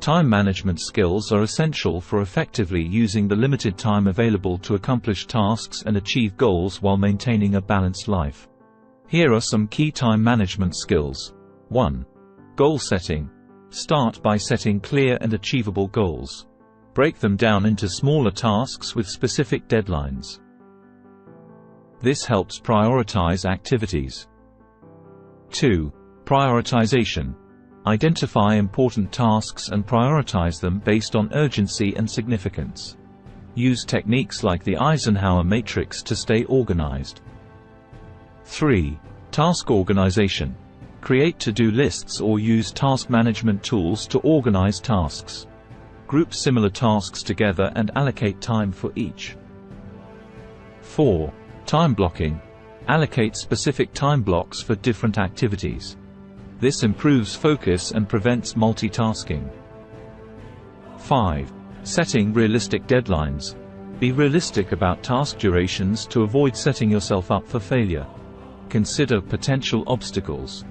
Time management skills are essential for effectively using the limited time available to accomplish tasks and achieve goals while maintaining a balanced life. Here are some key time management skills. 1. Goal setting. Start by setting clear and achievable goals. Break them down into smaller tasks with specific deadlines. This helps prioritize activities. 2. Prioritization. Identify important tasks and prioritize them based on urgency and significance. Use techniques like the Eisenhower matrix to stay organized. 3. Task organization. Create to-do lists or use task management tools to organize tasks. Group similar tasks together and allocate time for each. 4. Time blocking. Allocate specific time blocks for different activities. This improves focus and prevents multitasking. 5. Setting realistic deadlines. Be realistic about task durations to avoid setting yourself up for failure. Consider potential obstacles.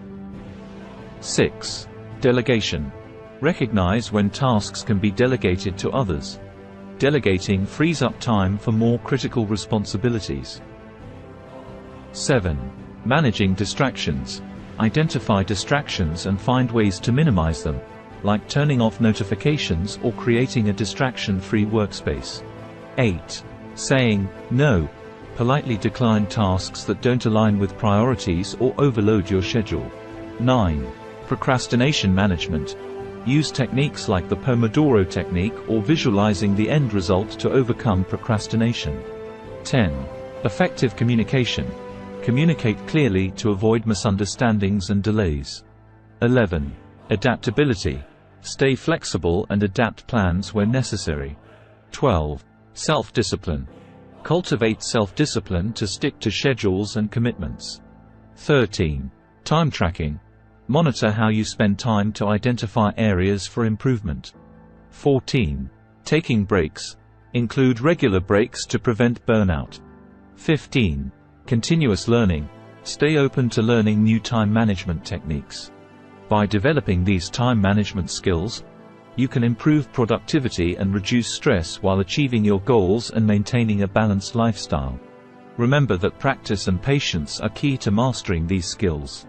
6. Delegation. Recognize when tasks can be delegated to others. Delegating frees up time for more critical responsibilities. 7. Managing distractions. Identify distractions and find ways to minimize them, like turning off notifications or creating a distraction-free workspace. 8. Saying no. Politely decline tasks that don't align with priorities or overload your schedule. 9. Procrastination management. Use techniques like the Pomodoro technique or visualizing the end result to overcome procrastination. 10. Effective communication. Communicate clearly to avoid misunderstandings and delays. 11. Adaptability. Stay flexible and adapt plans where necessary. 12. Self-discipline. Cultivate self-discipline to stick to schedules and commitments. 13. Time tracking. Monitor how you spend time to identify areas for improvement. 14. Taking breaks. Include regular breaks to prevent burnout. 15. Continuous learning. Stay open to learning new time management techniques. By developing these time management skills, you can improve productivity and reduce stress while achieving your goals and maintaining a balanced lifestyle. Remember that practice and patience are key to mastering these skills.